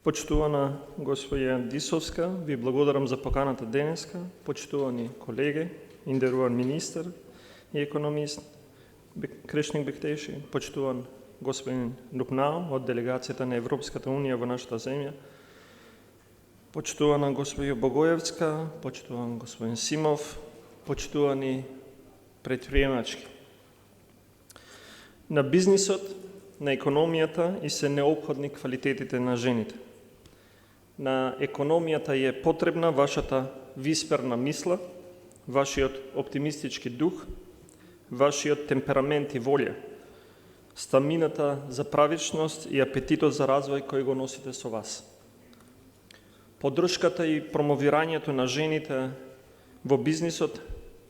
Почитувана госпоѓа Дисовска, ви благодарам за поканата денеска. Почитувани колеги, индеруван министр и економист Кришник Бектеши, почитуван господин Лупнау од делегацијата на Европската унија во нашата земја, почитувана госпоѓа Богоевска, почитуван господин Симов, почитувани предприемачки. На бизнисот, на економијата и се неопходни квалитетите на жените. На економијата е потребна вашата висперна мисла, вашиот оптимистички дух, вашиот темперамент и волја, стамината за правичност и апетитот за развој кој го носите со вас. Поддршката и промовирањето на жените во бизнисот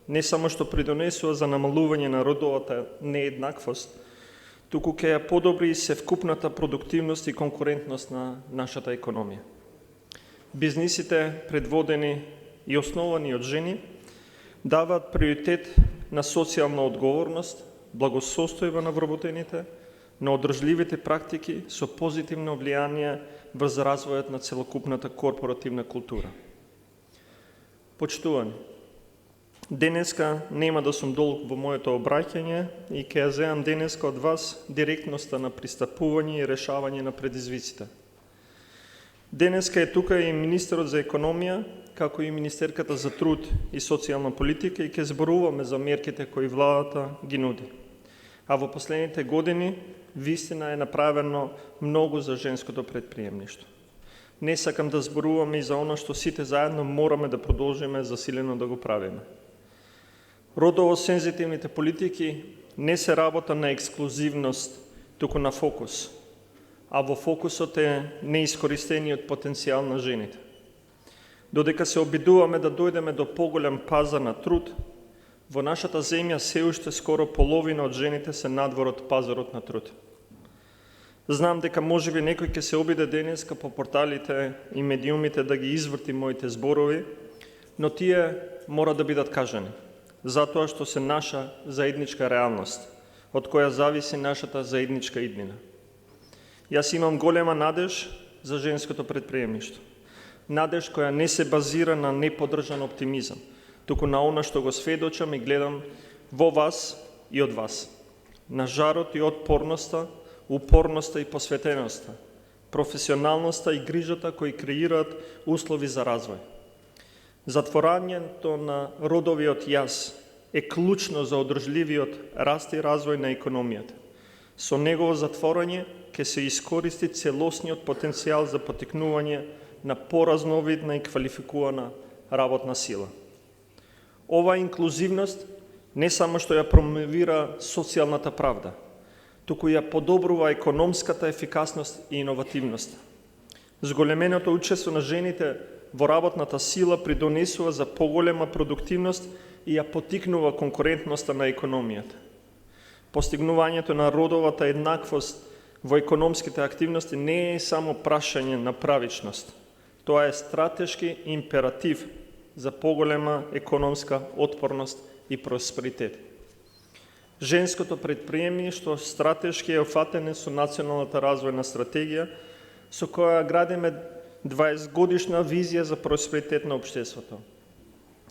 не само што придонесува за намалување на родовата нееднаквост, туку ќе ја подобри и севкупната продуктивност и конкурентност на нашата економија. Бизнисите, предводени и основани од жени, даваат приоритет на социјална одговорност, благосостојба на вработените, на одржливите практики со позитивно влијание врз развојот на целокупната корпоративна култура. Почитувани, денеска нема да сум долг во моето обраќање и ќе ја земам денеска од вас директноста на пристапување и решавање на предизвиците. Денеска е тука и министерот за економија, како и министерката за труд и социјална политика и ќе зборуваме за мерките кои владата ги нуди. А во последните години вистина е направено многу за женското предприемништво. Не сакам да зборуваме и за она што сите заедно мораме да продолжиме засилено да го правиме. Родово сензитивните политики не се работа на ексклузивност, туку на фокус, а во фокусот е неискористениот потенцијал на жените. Додека се обидуваме да дојдеме до поголем пазар на труд, во нашата земја се уште скоро половина од жените се надвор од пазарот на труд. Знам дека можеби некој ќе се обиде денеска по порталите и медиумите да ги изврти моите зборови, но тие мора да бидат кажани, затоа што се наша заедничка реалност, од која зависи нашата заедничка иднина. Јас имам голема надеж за женското предприемништво. Надеж која не се базира на неподржан оптимизам, туку на она што го сведочам и гледам во вас и од вас. На жарот и отпорноста, упорноста и посветеноста, професионалноста и грижата кои креираат услови за развој. Затворањето на родовиот јаз е клучно за одржливиот раст и развој на економијата. Со негово затворање ќе се искористи целосниот потенцијал за потекнување на поразновидна и квалификувана работна сила. Ова инклузивност не само што ја промовира социјалната правда, туку ја подобрува економската ефикасност и иновативност. Зголеменото учество на жените во работната сила придонесува за поголема продуктивност и ја потикнува конкурентноста на економијата. Постигнувањето на родовата еднаквост во економските активности не е само прашање на правичност. Тоа е стратешки императив за поголема економска отпорност и просперитет. Женското предприемништво стратешки е офатено со националната развојна стратегија, со која градиме 20 годишна визија за просперитет на општеството,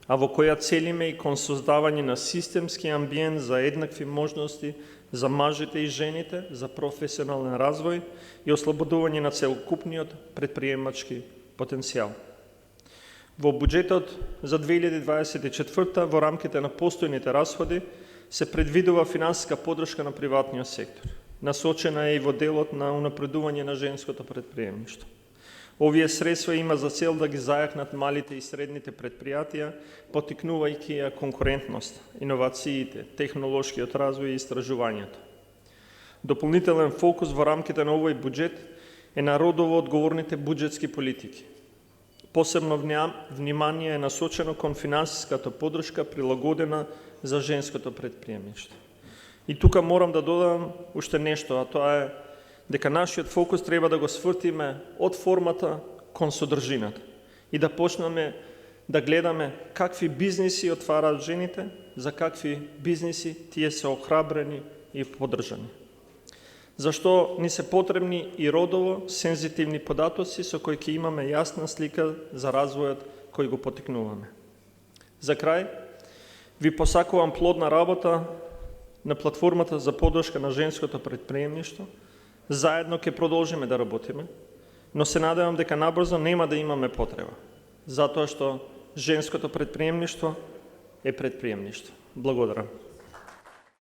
а во која целиме и кон создавање на системски амбиент за еднакви можности за мажите и жените, за професионален развој и ослободување на целокупниот предприемачки потенцијал. Во буџетот за 2024 во рамките на постојните расходи се предвидува финансиска поддршка на приватниот сектор. Насочена е и во делот на унапредување на женското предприемништво. Овие средства има за цел да ги зајакнат малите и средните предпријатија, потикнувајќи ја конкурентност, иновациите, технолошкиот развој и истражувањето. Дополнителен фокус во рамките на овој буџет е на родово одговорните буџетски политики. Посебно внимание е насочено кон финансиската поддршка прилагодена за женското предприемништво. И тука морам да додам уште нешто, а тоа е дека нашиот фокус треба да го свртиме од формата кон содржината и да почнеме да гледаме какви бизниси отвараат жените, за какви бизниси тие се охрабрени и поддржани. Зашто ни се потребни и родово сензитивни податоци со кои ќе имаме јасна слика за развојот кој го потикнуваме. За крај, ви посакувам плодна работа на платформата за поддршка на женското предприемништво. Заедно ќе продолжиме да работиме, но се надевам дека набрзо нема да имаме потреба, затоа што женското предприемништво е предприемништво. Благодарам.